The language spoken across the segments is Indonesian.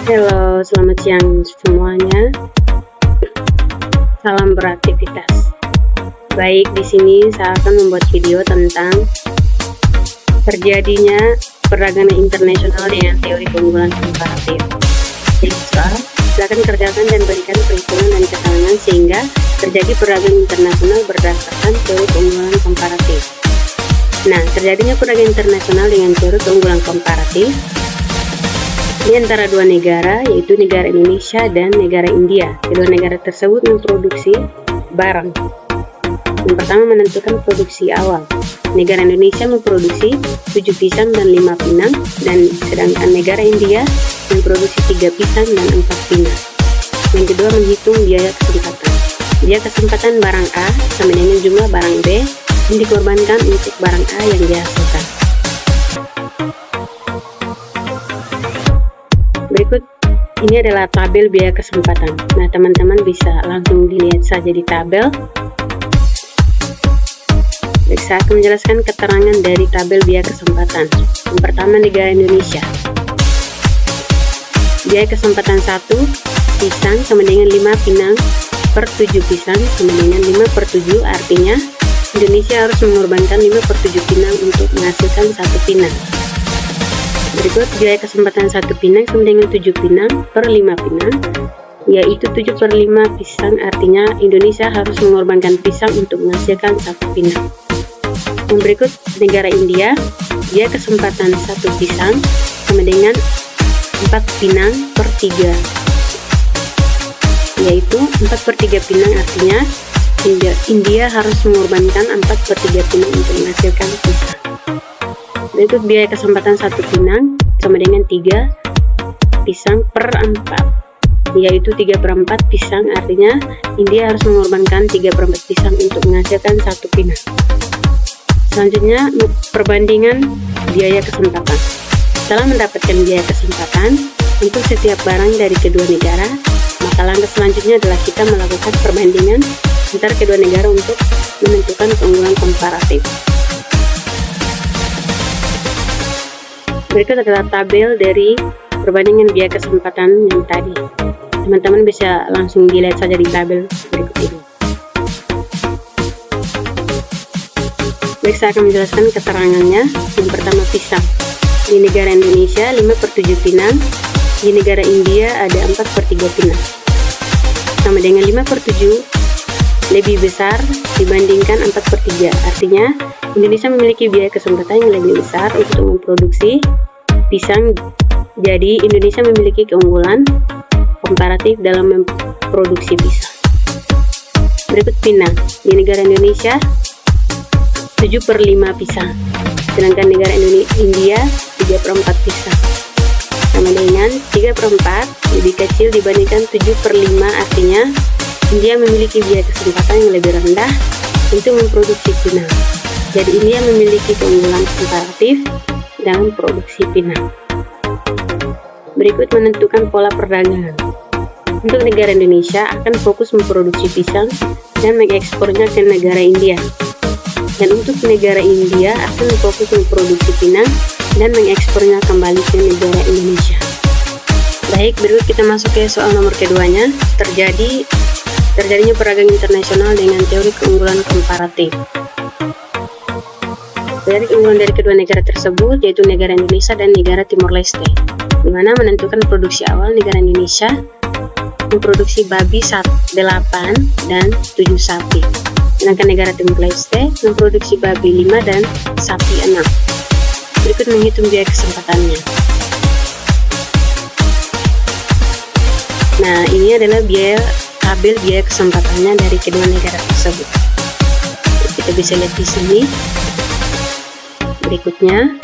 Halo, selamat siang semuanya. Salam beraktivitas. Baik, di sini saya akan membuat video tentang terjadinya perdagangan internasional dengan teori keunggulan komparatif. Jadi, silakan kerjakan dan berikan perhitungan dan keterangan sehingga terjadi perdagangan internasional berdasarkan teori keunggulan komparatif. Nah, terjadinya perdagangan internasional dengan teori keunggulan komparatif di antara dua negara, yaitu negara Indonesia dan negara India. Kedua negara tersebut memproduksi barang. Yang pertama, menentukan produksi awal. Negara Indonesia memproduksi 7 pisang dan 5 pinang, dan sedangkan negara India memproduksi 3 pisang dan 4 pinang. Yang kedua, menghitung biaya kesempatan. Biaya kesempatan barang A sama dengan jumlah barang B yang dikorbankan untuk barang A yang dihasilkan. Berikut ini adalah tabel biaya kesempatan. Nah, teman-teman bisa langsung dilihat saja di tabel. Baik, saya akan menjelaskan keterangan dari tabel biaya kesempatan. Yang pertama, negara Indonesia. Biaya kesempatan 1 pisang sama dengan 5 pinang per 7 pisang sama dengan 5/7, artinya Indonesia harus mengorbankan 5/7 pinang untuk menghasilkan 1 pinang. Berikut biaya kesempatan 1 pinang sama dengan 7 pinang per 5 pinang, yaitu 7/5 pisang, artinya Indonesia harus mengorbankan pisang untuk menghasilkan 1 pinang. Yang berikut negara India, biaya kesempatan 1 pisang sama dengan 4 pinang per 3, yaitu 4/3 pinang, artinya India harus mengorbankan 4/3 pinang untuk menghasilkan pisang. Berikut biaya kesempatan 1 pinang sama dengan 3 pisang per 4, yaitu 3/4 pisang, artinya India harus mengorbankan 3/4 pisang untuk menghasilkan 1 pinang. Selanjutnya, perbandingan biaya kesempatan. Setelah mendapatkan biaya kesempatan untuk setiap barang dari kedua negara, maka langkah selanjutnya adalah kita melakukan perbandingan antara kedua negara untuk menentukan keunggulan komparatif. Berikut adalah tabel dari perbandingan biaya kesempatan yang tadi. Teman-teman bisa langsung dilihat saja di tabel berikut ini. Baik, saya akan menjelaskan keterangannya. Yang pertama, pisang. Di negara Indonesia 5/7 pinang, di negara India ada 4/3 pinang. Sama dengan 5/7 lebih besar dibandingkan 4/3, artinya Indonesia memiliki biaya kesempatan yang lebih besar untuk memproduksi pisang. Jadi Indonesia memiliki keunggulan komparatif dalam memproduksi pisang. Berikut pinang. Di negara Indonesia 7/5 pisang, sedangkan negara India 3/4 pisang. Sama dengan 3/4 lebih kecil dibandingkan 7/5, artinya India memiliki biaya kesempatan yang lebih rendah untuk memproduksi pinang. Jadi India memiliki keunggulan komparatif dalam produksi pinang. Berikut menentukan pola perdagangan. Untuk negara Indonesia akan fokus memproduksi pisang dan mengekspornya ke negara India. Dan untuk negara India akan fokus memproduksi pinang dan mengekspornya kembali ke negara Indonesia. Baik, berikut kita masuk ke soal nomor keduanya. Terjadinya perdagangan internasional dengan teori keunggulan komparatif. Dari keunggulan dari kedua negara tersebut, yaitu negara Indonesia dan negara Timor Leste, di mana menentukan produksi awal negara Indonesia memproduksi babi 8 dan 7 sapi, sedangkan negara Timor Leste memproduksi babi 5 dan sapi 6. Berikut menghitung biaya kesempatannya. Nah, ini adalah tabel biaya kesempatannya dari kedua negara tersebut. Kita bisa lihat di sini. Berikutnya,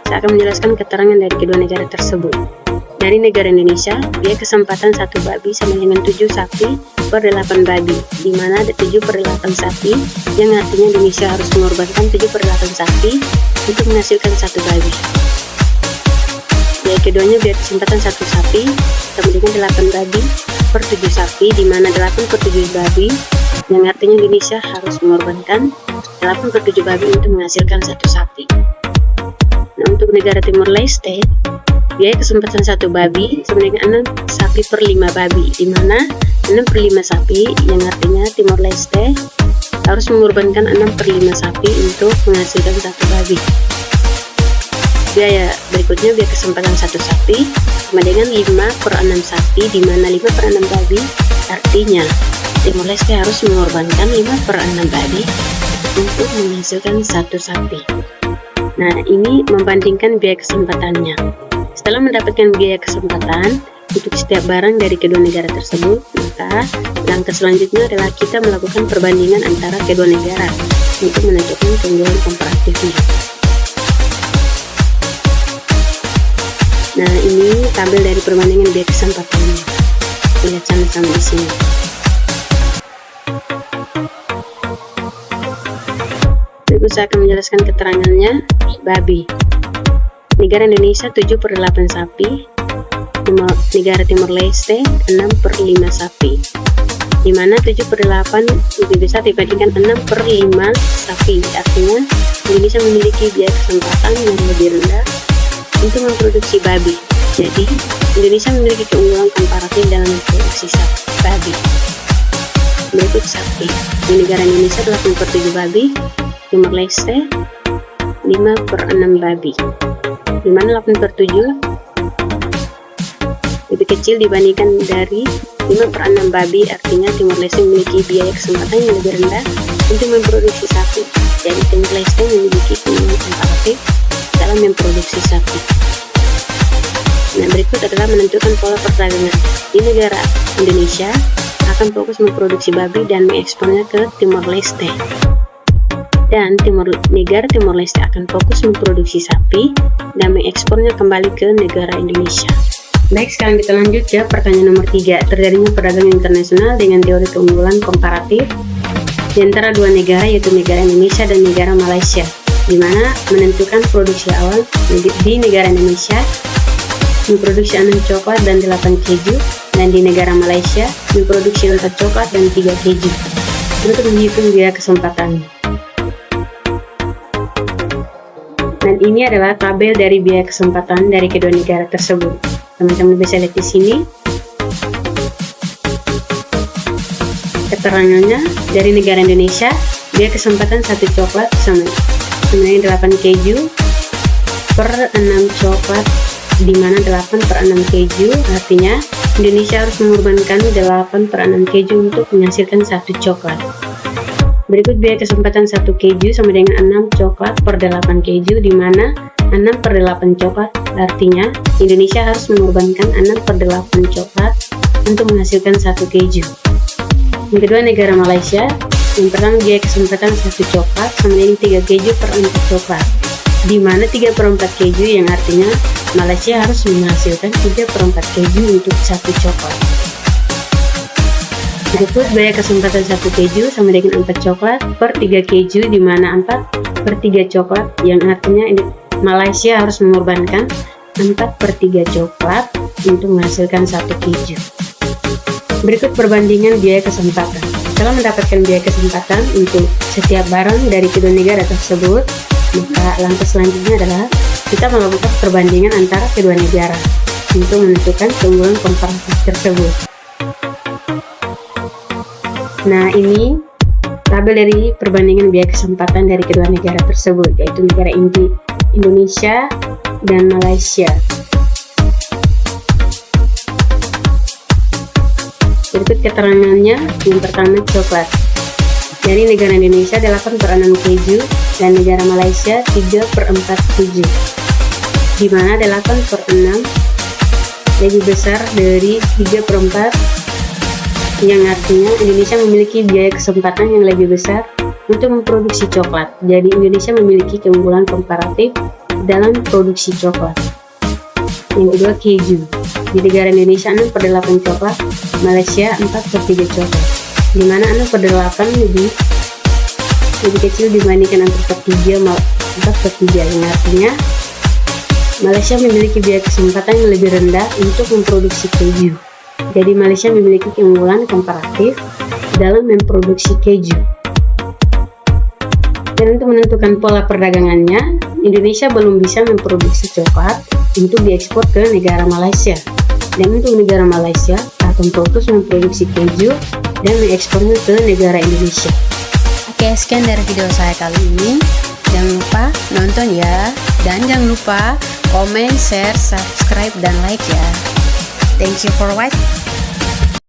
saya akan menjelaskan keterangan dari kedua negara tersebut. Dari negara Indonesia, biaya kesempatan 1 babi sama dengan 7 sapi per 8 babi, di mana ada 7/8 sapi, yang artinya Indonesia harus mengorbankan 7/8 sapi untuk menghasilkan 1 babi. Biaya keduanya, biaya kesempatan 1 sapi sama dengan 8 babi per 7 sapi, di mana 8/7 babi, yang artinya Indonesia harus mengorbankan 8/7 babi untuk menghasilkan 1 sapi. Nah, untuk negara Timor Leste, biaya kesempatan 1 babi sama dengan 6 sapi per 5 babi, di mana 6 per 5 sapi yang artinya Timor Leste harus mengorbankan 6 per 5 sapi untuk menghasilkan 1 babi. Biaya berikutnya biaya kesempatan 1 sapi sama dengan 5 per 6 sapi, di mana 5 per 6 babi artinya Timor Leste harus mengorbankan 5 per 6 babi untuk menghasilkan 1 sapi. Nah, ini membandingkan biaya kesempatannya. Setelah mendapatkan biaya kesempatan untuk setiap barang dari kedua negara tersebut, maka langkah selanjutnya adalah kita melakukan perbandingan antara kedua negara untuk menentukan keunggulan komparatifnya. Nah, ini tabel dari perbandingan biaya kesempatannya. Lihat sama-sama di sini. Berikut saya akan menjelaskan keterangannya. Babi. Negara Indonesia 7 per 8 sapi, negara Timor Leste 6 per 5 sapi, di mana 7 per 8 lebih besar dibandingkan 6 per 5 sapi. Artinya Indonesia memiliki biaya kesempatan yang lebih rendah untuk memproduksi babi. Jadi Indonesia memiliki keunggulan komparatif dalam memproduksi babi. Berikut sapi. Di negara Indonesia 8 per 7 babi, Timor Leste 5 per 6 babi, di mana 8 per 7 lebih kecil dibandingkan dari 5 per 6 babi. Artinya Timor Leste memiliki biaya kesempatan yang lebih rendah untuk memproduksi sapi. Jadi Timor Leste memiliki keunggulan komparatif dalam memproduksi sapi. Nah, berikut adalah menentukan pola perdagangan. Di negara Indonesia akan fokus memproduksi babi dan mengekspornya ke Timor Leste. Dan negara Timor Leste akan fokus memproduksi sapi dan mengekspornya kembali ke negara Indonesia. Baik, sekarang kita lanjut ke pertanyaan nomor 3. Terjadinya perdagangan internasional dengan teori keunggulan komparatif di antara dua negara, yaitu negara Indonesia dan negara Malaysia, di mana menentukan produksi awal di negara Indonesia memproduksi 6 coklat dan 8 keju, dan di negara Malaysia memproduksi 4 coklat dan 3 keju. Untuk menghitung biaya kesempatannya. Dan ini adalah tabel dari biaya kesempatan dari kedua negara tersebut. Teman-teman bisa lihat di sini. Keterangannya dari negara Indonesia, biaya kesempatan 1 coklat sama dengan 8 keju per 6 coklat, di mana 8 per 6 keju artinya Indonesia harus mengorbankan 8 per 6 keju untuk menghasilkan 1 coklat. Berikut biaya kesempatan 1 keju sama dengan 6 coklat per 8 keju, di mana 6 per 8 coklat artinya Indonesia harus mengorbankan 6 per 8 coklat untuk menghasilkan 1 keju. Yang kedua, negara Malaysia. Yang pertama, biaya kesempatan 1 coklat sama dengan 3 keju per 4 coklat, di mana 3 per 4 keju yang artinya Malaysia harus menghasilkan 3 per 4 keju untuk 1 coklat. Berikut biaya kesempatan 1 keju sama dengan 4 coklat per 3 keju, di mana 4 per 3 coklat yang artinya Malaysia harus mengorbankan 4 per 3 coklat untuk menghasilkan 1 keju. Berikut perbandingan biaya kesempatan. Setelah mendapatkan biaya kesempatan untuk setiap barang dari kedua negara tersebut, maka langkah selanjutnya adalah kita melakukan perbandingan antara kedua negara untuk menentukan keunggulan komparatif tersebut. Nah, ini tabel dari perbandingan biaya kesempatan dari kedua negara tersebut, yaitu negara Indonesia dan Malaysia. Berikut keterangannya. Yang pertama, coklat. Dari negara Indonesia 8 per 6 keju dan negara Malaysia 3 per 4 keju, di mana 8 per 6 lebih besar dari 3 per 4, yang artinya Indonesia memiliki biaya kesempatan yang lebih besar untuk memproduksi coklat. Jadi Indonesia memiliki keunggulan komparatif dalam produksi coklat. Yang kedua, keju. Di negara Indonesia 6 per 8 coklat, Malaysia 4 per 3 coklat, di mana 6 per 8 lebih kecil dibandingkan 4 per 3, 4 per 3, yang artinya Malaysia memiliki biaya kesempatan yang lebih rendah untuk memproduksi keju. Jadi Malaysia memiliki keunggulan komparatif dalam memproduksi keju. Dan untuk menentukan pola perdagangannya, Indonesia belum bisa memproduksi coklat untuk diekspor ke negara Malaysia. Dan untuk negara Malaysia akan fokus memproduksi keju dan mengekspornya ke negara Indonesia. Oke, sekian dari video saya kali ini. Jangan lupa nonton ya. Dan jangan lupa komen, share, subscribe, dan like ya. Thank you for watching.